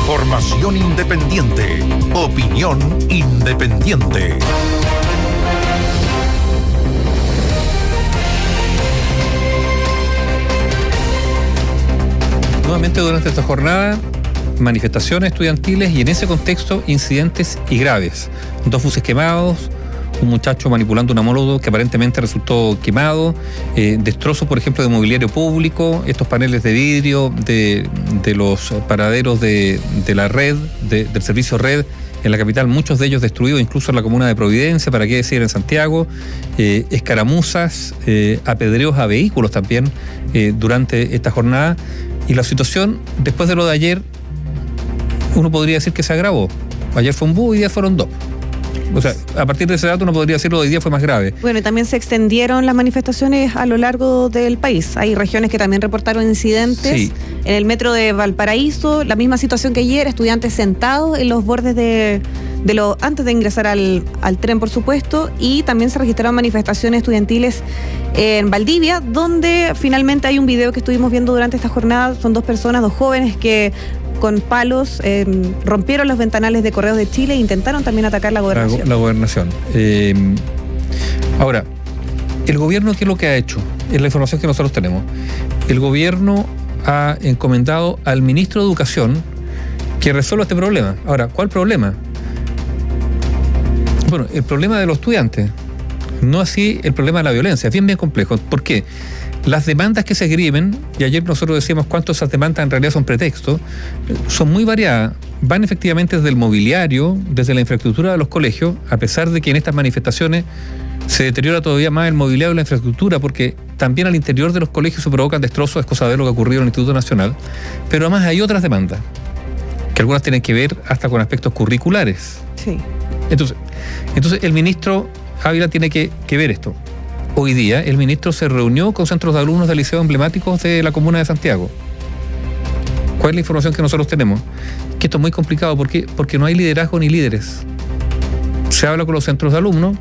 Información independiente. Opinión independiente. Nuevamente durante esta jornada, manifestaciones estudiantiles y en ese contexto incidentes y graves. 2 buses quemados, un muchacho manipulando una moto que aparentemente resultó quemado, destrozos, por ejemplo, de mobiliario público, estos paneles de vidrio de los paraderos de la red, del servicio red en la capital, muchos de ellos destruidos, incluso en la comuna de Providencia, para qué decir en Santiago, escaramuzas, apedreos a vehículos también durante esta jornada. Y la situación, después de lo de ayer, uno podría decir que se agravó. Ayer fue un bus y hoy día fueron 2. O sea, a partir de ese dato uno podría decirlo, hoy día fue más grave. Bueno, y también se extendieron las manifestaciones a lo largo del país. Hay regiones que también reportaron incidentes. Sí. En el metro de Valparaíso, la misma situación que ayer, estudiantes sentados en los bordes antes de ingresar al tren, por supuesto, y también se registraron manifestaciones estudiantiles en Valdivia, donde finalmente hay un video que estuvimos viendo durante esta jornada. Son 2 personas, 2 jóvenes que con palos rompieron los ventanales de Correos de Chile e intentaron también atacar la gobernación. La gobernación. Ahora, el gobierno, ¿qué es lo que ha hecho? Es la información que nosotros tenemos. El gobierno ha encomendado al ministro de Educación que resuelva este problema. Ahora, ¿cuál problema? Bueno, el problema de los estudiantes, no así el problema de la violencia, es bien complejo. ¿Por qué? Las demandas que se esgrimen, y ayer nosotros decíamos cuánto esas demandas en realidad son pretextos, son muy variadas. Van efectivamente desde el mobiliario, desde la infraestructura de los colegios, a pesar de que en estas manifestaciones se deteriora todavía más el mobiliario y la infraestructura, porque también al interior de los colegios se provocan destrozos, es cosa de lo que ha ocurrido en el Instituto Nacional. Pero además hay otras demandas, que algunas tienen que ver hasta con aspectos curriculares. Sí. Entonces el ministro Ávila tiene que ver esto. Hoy día el ministro se reunió con centros de alumnos de liceos emblemáticos de la comuna de Santiago. ¿Cuál es la información que nosotros tenemos? Que esto es muy complicado porque no hay liderazgo ni líderes. Se habla con los centros de alumnos,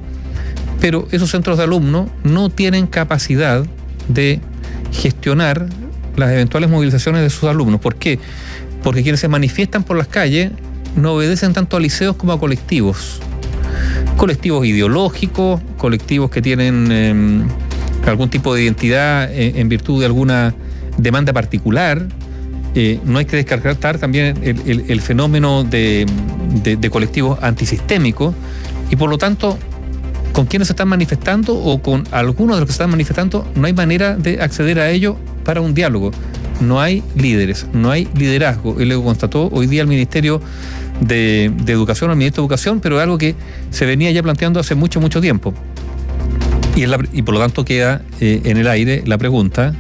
pero esos centros de alumnos no tienen capacidad de gestionar las eventuales movilizaciones de sus alumnos. ¿Por qué? Porque quienes se manifiestan por las calles no obedecen tanto a liceos como a colectivos. Colectivos ideológicos, colectivos que tienen algún tipo de identidad en virtud de alguna demanda particular. No hay que descartar también el fenómeno de colectivos antisistémicos, y por lo tanto, con quienes se están manifestando o con algunos de los que se están manifestando, no hay manera de acceder a ello para un diálogo. No hay líderes, no hay liderazgo. Él lo constató hoy día el Ministerio de Educación, al Ministro de Educación, pero es algo que se venía ya planteando hace mucho tiempo. Y por lo tanto queda en el aire la pregunta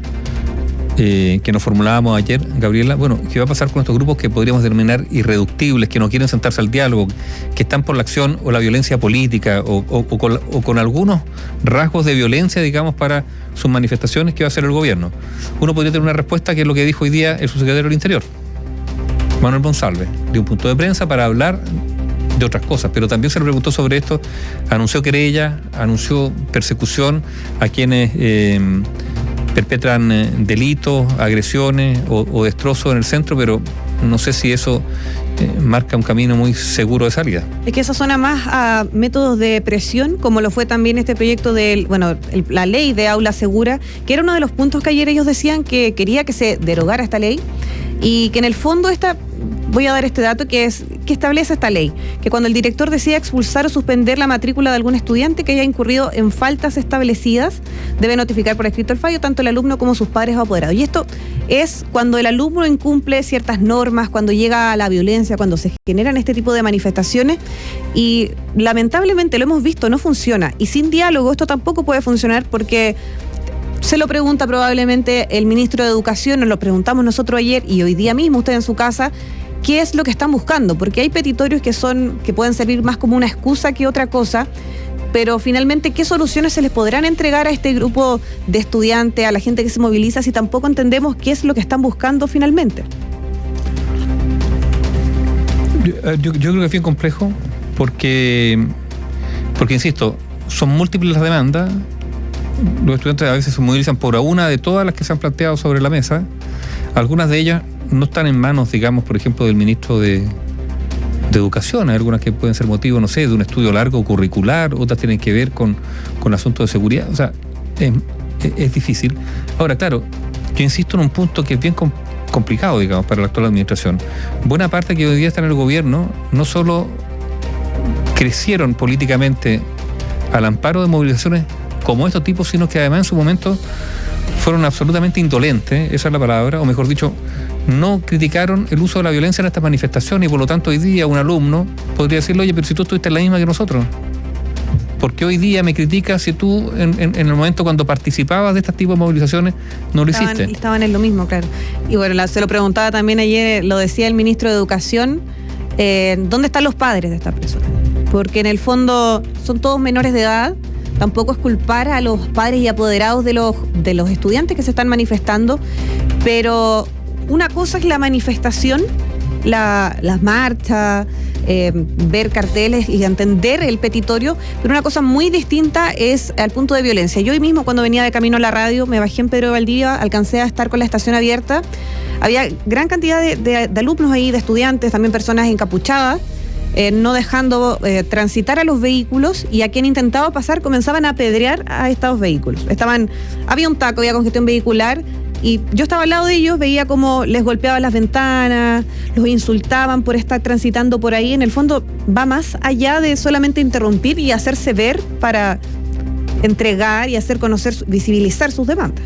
que nos formulábamos ayer, Gabriela. Bueno, ¿qué va a pasar con estos grupos que podríamos denominar irreductibles, que no quieren sentarse al diálogo, que están por la acción o la violencia política o con algunos rasgos de violencia, digamos, para sus manifestaciones? ¿Qué va a hacer el gobierno? Uno podría tener una respuesta, que es lo que dijo hoy día el subsecretario del Interior, Manuel Monsalve, de un punto de prensa para hablar de otras cosas, pero también se le preguntó sobre esto, anunció querella, anunció persecución a quienes perpetran delitos, agresiones o destrozos en el centro, pero no sé si eso marca un camino muy seguro de salida. Es que eso suena más a métodos de presión, como lo fue también este proyecto de la ley de aula segura, que era uno de los puntos que ayer ellos decían que quería que se derogara esta ley, y que en el fondo voy a dar este dato que establece esta ley, que cuando el director decida expulsar o suspender la matrícula de algún estudiante que haya incurrido en faltas establecidas, debe notificar por escrito el fallo tanto el alumno como sus padres o apoderados. Y esto es cuando el alumno incumple ciertas normas, cuando llega a la violencia, cuando se generan este tipo de manifestaciones, y lamentablemente lo hemos visto, no funciona. Y sin diálogo esto tampoco puede funcionar, porque se lo pregunta probablemente el ministro de Educación, nos lo preguntamos nosotros ayer y hoy día mismo usted en su casa, ¿qué es lo que están buscando? Porque hay petitorios que pueden servir más como una excusa que otra cosa, pero finalmente, ¿qué soluciones se les podrán entregar a este grupo de estudiantes, a la gente que se moviliza, si tampoco entendemos qué es lo que están buscando finalmente? Yo creo que es bien complejo, porque insisto, son múltiples las demandas. Los estudiantes a veces se movilizan por una de todas las que se han planteado sobre la mesa. Algunas de ellas no están en manos, digamos, por ejemplo, del ministro de Educación. Hay algunas que pueden ser motivo, no sé, de un estudio largo curricular, otras tienen que ver con asuntos de seguridad. O sea, es difícil. Ahora, claro, yo insisto en un punto que es bien complicado, digamos, para la actual administración. Buena parte que hoy día está en el gobierno no solo crecieron políticamente al amparo de movilizaciones como estos tipos, sino que además en su momento fueron absolutamente indolentes, esa es la palabra, o mejor dicho, no criticaron el uso de la violencia en estas manifestaciones, y por lo tanto hoy día un alumno podría decirle: oye, pero si tú estuviste en la misma que nosotros, ¿por qué hoy día me criticas si tú en el momento cuando participabas de este tipo de movilizaciones no lo hiciste? Estaban en lo mismo, claro. Y bueno, se lo preguntaba también ayer, lo decía el ministro de Educación, ¿dónde están los padres de estas personas? Porque en el fondo son todos menores de edad. Tampoco es culpar a los padres y apoderados de los estudiantes que se están manifestando, pero una cosa es la manifestación, las marchas, ver carteles y entender el petitorio, pero una cosa muy distinta es al punto de violencia. Yo hoy mismo, cuando venía de camino a la radio, me bajé en Pedro de Valdivia, alcancé a estar con la estación abierta. Había gran cantidad de alumnos ahí, de estudiantes, también personas encapuchadas, no dejando transitar a los vehículos, y a quien intentaba pasar comenzaban a apedrear a estos vehículos. Había un taco, había congestión vehicular, y yo estaba al lado de ellos, veía cómo les golpeaban las ventanas, los insultaban por estar transitando por ahí. En el fondo va más allá de solamente interrumpir y hacerse ver para entregar y hacer conocer, visibilizar sus demandas.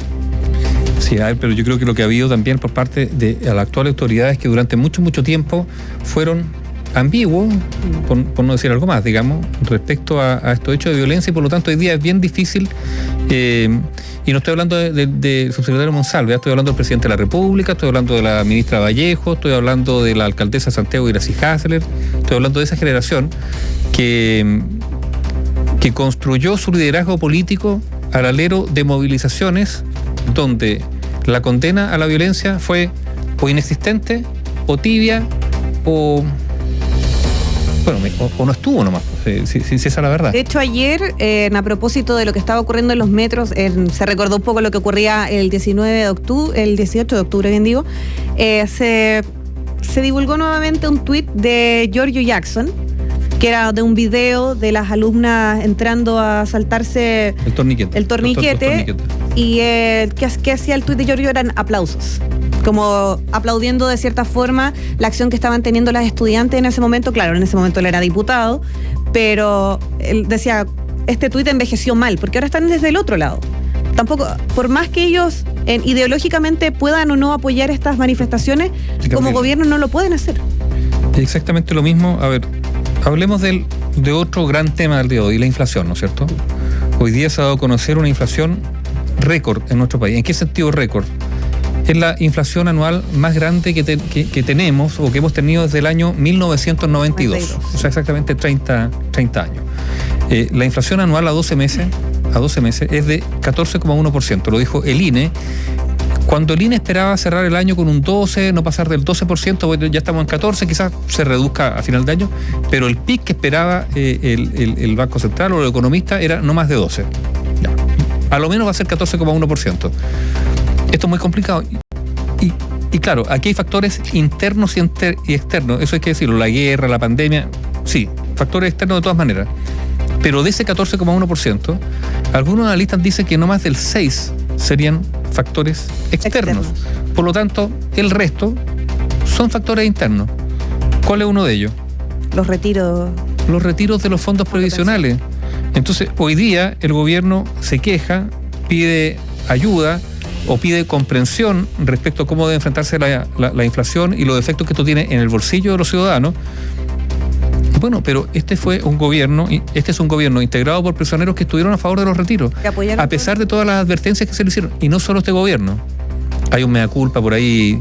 Sí, pero yo creo que lo que ha habido también por parte de las actuales autoridades, que durante mucho tiempo fueron ambiguos, por no decir algo más, digamos, respecto a estos hechos de violencia, y por lo tanto hoy día es bien difícil, y no estoy hablando del subsecretario Monsalve, estoy hablando del presidente de la República, estoy hablando de la ministra Vallejo, estoy hablando de la alcaldesa de Santiago, Iracy Hasler, estoy hablando de esa generación que construyó su liderazgo político al alero de movilizaciones donde la condena a la violencia fue o inexistente, o tibia, o no estuvo nomás, si esa es la verdad. De hecho, ayer, a propósito de lo que estaba ocurriendo en los metros, se recordó un poco lo que ocurría el 18 de octubre, bien digo, se divulgó nuevamente un tuit de Giorgio Jackson, que era de un video de las alumnas entrando a saltarse el torniquete. Y que hacía el tuit de Giorgio eran aplausos, como aplaudiendo de cierta forma la acción que estaban teniendo las estudiantes en ese momento. Claro, en ese momento él era diputado, pero él decía, este tuit envejeció mal, porque ahora están desde el otro lado. Tampoco, por más que ellos ideológicamente puedan o no apoyar estas manifestaciones, como gobierno no lo pueden hacer. Exactamente lo mismo. A ver, hablemos de otro gran tema del día de hoy, la inflación, ¿no es cierto? Hoy día se ha dado a conocer una inflación récord en nuestro país. ¿En qué sentido récord? Es la inflación anual más grande que tenemos, o que hemos tenido desde el año 1992. O sea, exactamente 30 años. La inflación anual a 12 meses es de 14,1%. Lo dijo el INE. Cuando el INE esperaba cerrar el año con un 12, no pasar del 12%, bueno, ya estamos en 14, quizás se reduzca a final de año, pero el pic que esperaba el Banco Central o el economista era no más de 12. Ya. A lo menos va a ser 14,1%. Esto es muy complicado. Y claro, aquí hay factores internos y externos, eso hay que decirlo, la guerra, la pandemia, sí, factores externos de todas maneras. Pero de ese 14,1%, algunos analistas dicen que no más del 6% serían factores externos. Por lo tanto, el resto son factores internos. ¿Cuál es uno de ellos? Los retiros de los fondos previsionales. Entonces, hoy día el gobierno se queja, pide ayuda o pide comprensión respecto a cómo debe enfrentarse la inflación y los efectos que esto tiene en el bolsillo de los ciudadanos. Bueno, pero este es un gobierno integrado por personeros que estuvieron a favor de los retiros, a pesar de todas las advertencias que se le hicieron. Y no solo este gobierno. Hay un mea culpa por ahí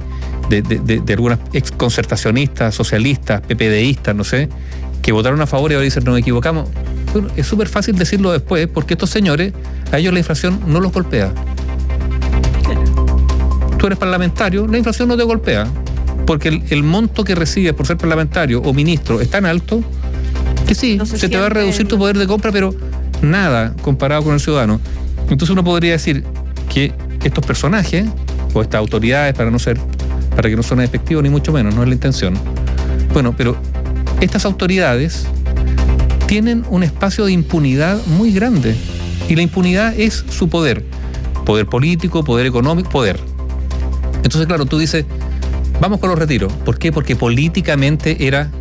de algunas exconcertacionistas, socialistas, PPDistas, no sé, que votaron a favor y ahora dicen nos equivocamos. Bueno, es súper fácil decirlo después, porque estos señores, a ellos la inflación no los golpea. Tú eres parlamentario, la inflación no te golpea, porque el monto que recibes por ser parlamentario o ministro es tan alto que sí, se te va a reducir tu poder de compra, pero nada comparado con el ciudadano. Entonces uno podría decir que estos personajes, o estas autoridades, para no ser para que no suene despectivo ni mucho menos, no es la intención. Bueno, pero estas autoridades tienen un espacio de impunidad muy grande, y la impunidad es su poder político, poder económico, poder. Entonces, claro, tú dices, vamos con los retiros. ¿Por qué? Porque políticamente era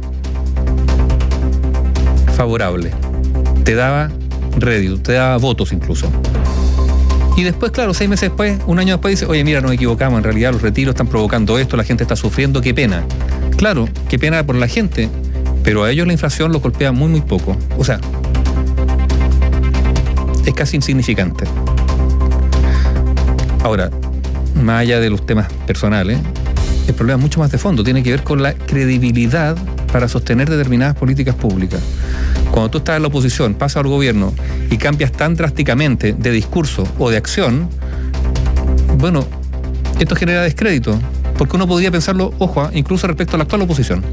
favorable, te daba rédito, te daba votos incluso. Y después, claro, 6 meses después, un año después, dice, oye, mira, nos equivocamos, en realidad los retiros están provocando esto, la gente está sufriendo, qué pena. Claro, qué pena por la gente, pero a ellos la inflación los golpea muy, muy poco. O sea, es casi insignificante. Ahora, más allá de los temas personales, el problema es mucho más de fondo, tiene que ver con la credibilidad para sostener determinadas políticas públicas. Cuando tú estás en la oposición, pasas al gobierno y cambias tan drásticamente de discurso o de acción, bueno, esto genera descrédito, porque uno podría pensarlo, ojo, incluso respecto a la actual oposición.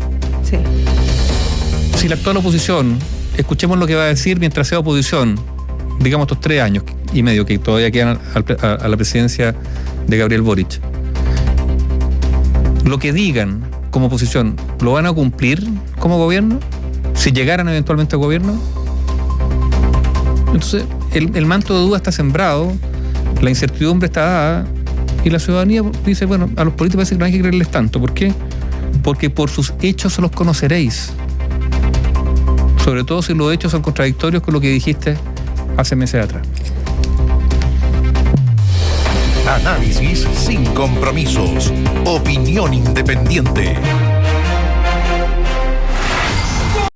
Sí. Si la actual oposición, escuchemos lo que va a decir mientras sea oposición, digamos estos 3 años y medio que todavía quedan a la presidencia de Gabriel Boric, lo que digan como oposición, ¿lo van a cumplir como gobierno? Si llegaran eventualmente al gobierno. Entonces, el manto de duda está sembrado, la incertidumbre está dada, y la ciudadanía dice, bueno, a los políticos parece que no hay que creerles tanto. ¿Por qué? Porque por sus hechos los conoceréis. Sobre todo si los hechos son contradictorios con lo que dijiste hace meses atrás. Análisis sin compromisos. Opinión independiente.